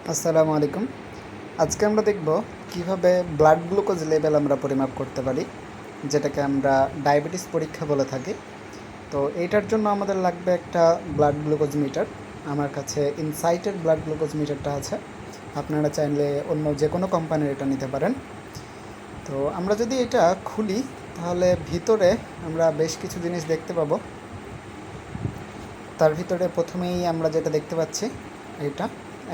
আসসালামু আলাইকুম। আজকে আমরা দেখব কিভাবে ব্লাড গ্লুকোজ লেভেল আমরা পরিমাপ করতে পারি, যেটাকে আমরা ডায়াবেটিস পরীক্ষা বলে থাকি। তো এইটার জন্য আমাদের লাগবে একটা ব্লাড গ্লুকোজ মিটার। আমার কাছে ইনসাইটের ব্লাড গ্লুকোজ মিটারটা আছে, আপনারা চাইলে অন্য যে কোনো কোম্পানির এটা নিতে পারেন। তো আমরা যদি এটা খুলি তাহলে ভিতরে আমরা বেশ কিছু জিনিস দেখতে পাবো। তার ভিতরে প্রথমেই আমরা যেটা দেখতে পাচ্ছি, এটা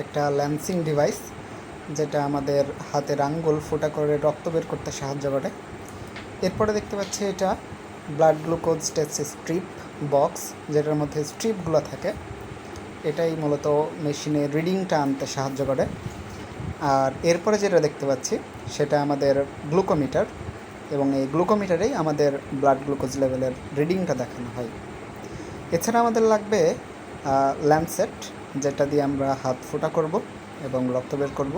একটা ল্যান্সিং ডিভাইস, যেটা আমাদের হাতের আঙ্গুল ফোঁটা করে রক্ত বের করতে সাহায্য করে। এরপরে দেখতে পাচ্ছি এটা blood glucose test strip box, যেটার মধ্যে স্ট্রিপগুলো থাকে। এটাই মূলত মেশিনে রিডিংটা আনতে সাহায্য করে। আর এরপরে যেটা দেখতে পাচ্ছি সেটা আমাদের গ্লুকোমিটার, এবং এই গ্লুকোমিটারেই আমাদের ব্লাড গ্লুকোজ লেভেলের রিডিংটা দেখানো হয়। এছাড়া আমাদের লাগবে ল্যান্সেট, যেটা দিয়ে আমরা হাত ফোঁটা করব এবং রক্ত বের করব।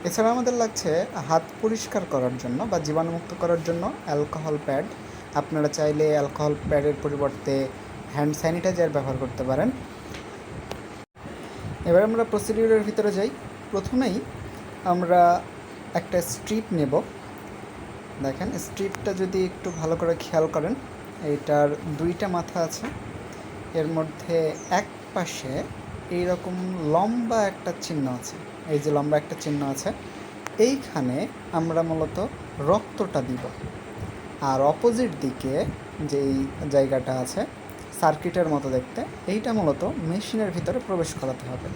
এছাড়া আমাদের লাগছে হাত পরিষ্কার করার জন্য বা জীবাণুমুক্ত করার জন্য অ্যালকোহল প্যাড। আপনারা চাইলে অ্যালকোহল প্যাডের পরিবর্তে হ্যান্ড স্যানিটাইজার ব্যবহার করতে পারেন। এবার আমরা প্রসিডিউরের ভিতরে যাই। প্রথমেই আমরা একটা স্ট্রিপ নেব। দেখেন, স্ট্রিপটা যদি একটু ভালো করে খেয়াল করেন, এইটার দুইটা মাথা আছে। এর মধ্যে এক পাশে এইরকম লম্বা একটা চিহ্ন আছে। এই যে লম্বা একটা চিহ্ন আছে, এইখানে আমরা মূলত রক্তটা দিব। আর অপোজিট দিকে যেই জায়গাটা আছে সার্কিটের মতো দেখতে, এইটা মূলত মেশিনের ভিতরে প্রবেশ করাতে হবে।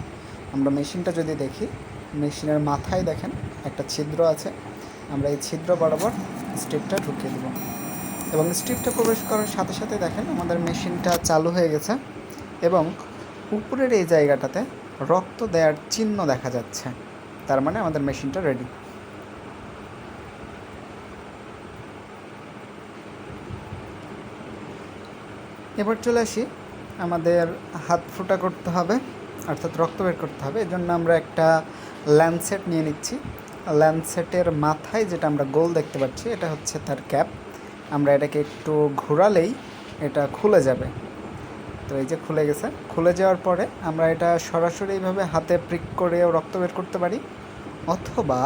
আমরা মেশিনটা যদি দেখি, মেশিনের মাথায় দেখেন একটা ছিদ্র আছে। আমরা এই ছিদ্র বরাবর স্ট্রিপটা ঢুকিয়ে দেব, এবং স্ট্রিপটা প্রবেশ করার সাথে সাথে দেখেন আমাদের মেশিনটা চালু হয়ে গেছে, এবং উপরের এই জায়গাটাতে রক্ত দেওয়ার চিহ্ন দেখা যাচ্ছে। তার মানে আমাদের মেশিনটা রেডি। এবার চলে আসি, আমাদের হাত ফোঁটা করতে হবে, অর্থাৎ রক্ত বের করতে হবে। এজন্য আমরা একটা ল্যান্সেট নিয়ে নিচ্ছি। ল্যান্সেটের মাথায় যেটা আমরা গোল দেখতে পাচ্ছি, এটা হচ্ছে তার ক্যাপ। আমরা এটাকে একটু ঘোরালেই এটা খুলে যাবে। তো এই যে খুলে গেছে। খুলে যাওয়ার পরে আমরা এটা সরাসরি এইভাবে হাতে প্রিক করেও রক্ত বের করতে পারি, অথবা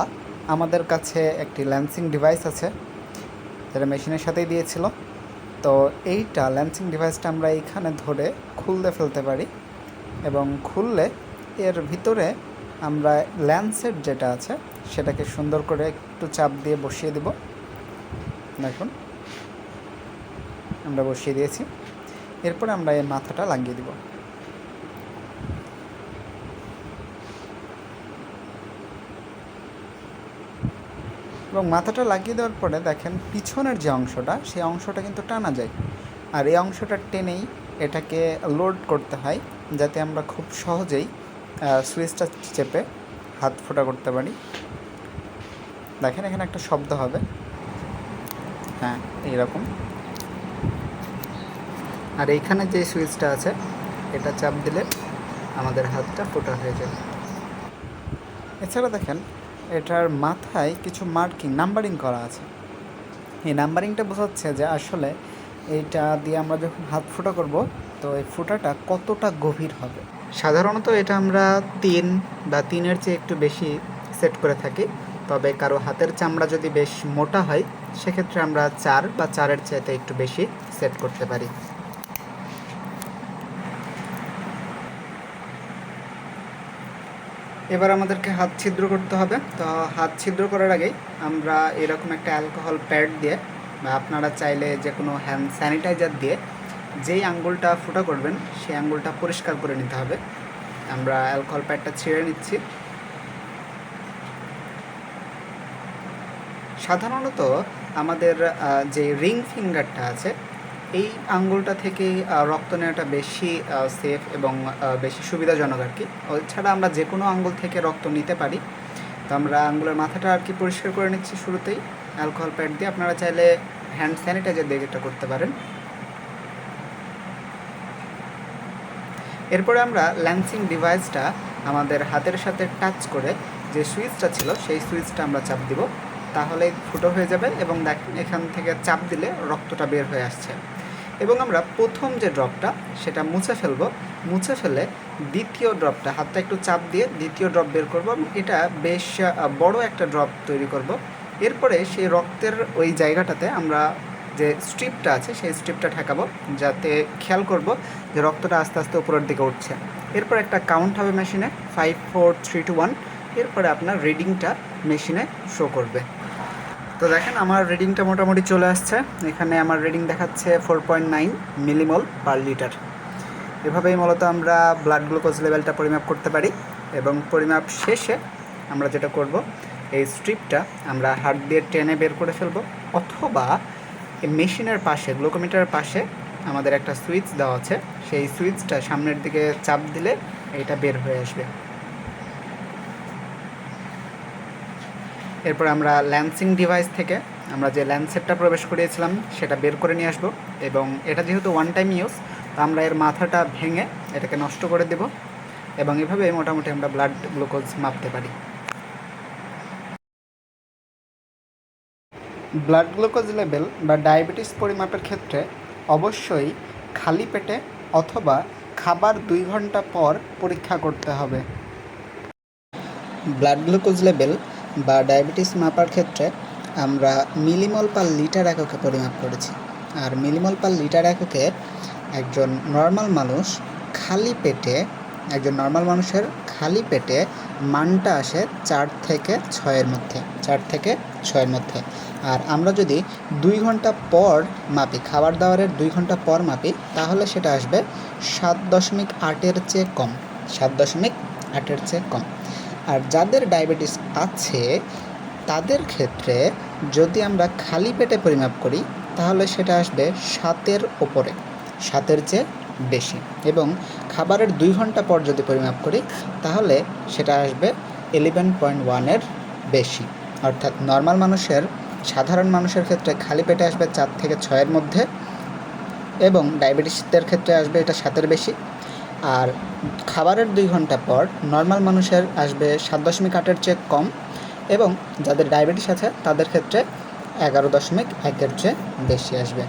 আমাদের কাছে একটি ল্যান্সিং ডিভাইস আছে, যেটা মেশিনের সাথেই দিয়েছিল। তো এইটা ল্যান্সিং ডিভাইসটা আমরা এইখানে ধরে খুলতে ফেলতে পারি, এবং খুললে এর ভিতরে আমরা ল্যান্সেট যেটা আছে সেটাকে সুন্দর করে একটু চাপ দিয়ে বসিয়ে দেব। দেখুন, আমরা বসিয়ে দিয়েছি। এরপরে আমরা এই মাথাটা লাগিয়ে দেব। এবং মাথাটা লাগিয়ে দেওয়ার পরে দেখেন পিছনের যে অংশটা, সেই অংশটা কিন্তু টানা যায়। আর এই অংশটা টেনেই এটাকে লোড করতে হয়, যাতে আমরা খুব সহজেই সুইচটা চেপে হাত ফোঁটা করতে পারি। দেখেন এখানে একটা শব্দ হবে, হ্যাঁ এইরকম। আর এইখানে যে সুইচটা আছে, এটা চাপ দিলে আমাদের হাতটা ফোঁটা হয়ে যাবে। এছাড়া দেখেন এটার মাথায় কিছু নাম্বারিং করা আছে। এই নাম্বারিংটা বোঝাচ্ছে যে আসলে এইটা দিয়ে আমরা যখন হাত ফোঁটা করব, তো এই ফোঁটাটা কতটা গভীর হবে। সাধারণত এটা আমরা 3 বা 3-এর চেয়ে একটু বেশি সেট করে থাকি। তবে কারো হাতের চামড়া যদি বেশ মোটা হয়, সেক্ষেত্রে আমরা 4 বা 4-এর চাইতে একটু বেশি সেট করতে পারি। এবার আমাদেরকে হাত ছিদ্র করতে হবে। তো হাত ছিদ্র করার আগেই আমরা এরকম একটা অ্যালকোহল প্যাড দিয়ে, বা আপনারা চাইলে যে কোনো হ্যান্ড স্যানিটাইজার দিয়ে যেই আঙ্গুলটা ফোঁটা করবেন সেই আঙ্গুলটা পরিষ্কার করে নিতে হবে। আমরা অ্যালকোহল প্যাডটা ছিঁড়ে নিচ্ছি। সাধারণত আমাদের যে রিং ফিঙ্গারটা আছে, এই আঙ্গুলটা থেকেই রক্ত নেওয়াটা বেশি সেফ এবং বেশি সুবিধাজনক আর কি। এছাড়া আমরা যে কোনো আঙ্গুল থেকে রক্ত নিতে পারি। তো আমরা আঙ্গুলের মাথাটা আর কি পরিষ্কার করে নিচ্ছি শুরুতেই অ্যালকোহল প্যাড দিয়ে। আপনারা চাইলে হ্যান্ড স্যানিটাইজার দিয়ে এটা করতে পারেন। এরপরে আমরা ল্যান্সিং ডিভাইসটা আমাদের হাতের সাথে টাচ করে যে সুইচটা ছিল, সেই সুইচটা আমরা চাপ দিব, তাহলে ফুটো হয়ে যাবে। এবং দেখেন এখান থেকে চাপ দিলে রক্তটা বের হয়ে আসছে। এবং আমরা প্রথম যে ড্রপটা সেটা মুছে ফেলবো, মুছে ফেলে দ্বিতীয় ড্রপটা হাতটা একটু চাপ দিয়ে দ্বিতীয় ড্রপ বের করব এবং এটা বেশ বড় একটা ড্রপ তৈরি করব। এরপরে সেই রক্তের ওই জায়গাটাতে আমরা যে স্ট্রিপটা আছে সেই স্ট্রিপটা ঠেকাবো, যাতে খেয়াল করব যে রক্তটা আস্তে আস্তে উপরের দিকে উঠছে। এরপর একটা কাউন্ট হবে মেশিনে 5 4 3 2 1। এরপরে আপনার রিডিংটা মেশিনে শো করবে। তো দেখেন আমার রিডিংটা মোটামুটি চলে আসছে। এখানে আমার রিডিং দেখাচ্ছে 4.9 মিলিমল পার লিটার। এভাবেই মূলত আমরা ব্লাড গ্লুকোজ লেভেলটা পরিমাপ করতে পারি। এবং পরিমাপ শেষে আমরা যেটা করব, এই স্ট্রিপটা আমরা হাত দিয়ে টেনে বের করে ফেলবো, অথবা এই মেশিনের পাশে গ্লুকোমিটারের পাশে আমাদের একটা সুইচ দেওয়া আছে, সেই সুইচটা সামনের দিকে চাপ দিলে এটা বের হয়ে আসবে। এরপর আমরা ল্যান্সিং ডিভাইস থেকে আমরা যে ল্যান্সেটটা প্রবেশ করিয়েছিলাম সেটা বের করে নিয়ে আসবো। এবং এটা যেহেতু ওয়ান টাইম ইউজ, তো আমরা এর মাথাটা ভেঙে এটাকে নষ্ট করে দেব। এবং এভাবে মোটামুটি আমরা ব্লাড গ্লুকোজ মাপতে পারি। ব্লাড গ্লুকোজ লেভেল বা ডায়াবেটিস পরিমাপের ক্ষেত্রে অবশ্যই খালি পেটে অথবা খাবার 2 ঘন্টা পর পরীক্ষা করতে হবে। ব্লাড গ্লুকোজ লেভেল বা ডায়াবেটিস মাপার ক্ষেত্রে আমরা মিলিমল পার লিটার এককে পরিমাপ করেছি। আর মিলিমল পার লিটার এককে একজন নর্মাল মানুষের খালি পেটে মানটা আসে 4 থেকে 6-এর মধ্যে। আর আমরা যদি 2 ঘন্টা পর মাপি, খাবার দাবারের 2 ঘন্টা পর মাপি, তাহলে সেটা আসবে 7.8-এর চেয়ে কম। 7.8-এর চেয়ে কম। আর যাদের ডায়াবেটিস আছে তাদের ক্ষেত্রে যদি আমরা খালি পেটে পরিমাপ করি, তাহলে সেটা আসবে 7-এর ওপরে, 7-এর চেয়ে বেশি। এবং খাবারের 2 ঘন্টা পর যদি পরিমাপ করি, তাহলে সেটা আসবে 11.1-এর বেশি। অর্থাৎ সাধারণ মানুষের ক্ষেত্রে খালি পেটে আসবে 4 থেকে 6-এর মধ্যে, এবং ডায়াবেটিসদের ক্ষেত্রে আসবে এটা 7-এর বেশি। আর খাবারের 2 ঘন্টা পর নর্মাল মানুষের আসবে 7.8-এর চেয়ে কম, এবং যাদের ডায়াবেটিস আছে তাদের ক্ষেত্রে 11.1-এর চেয়ে বেশি আসবে।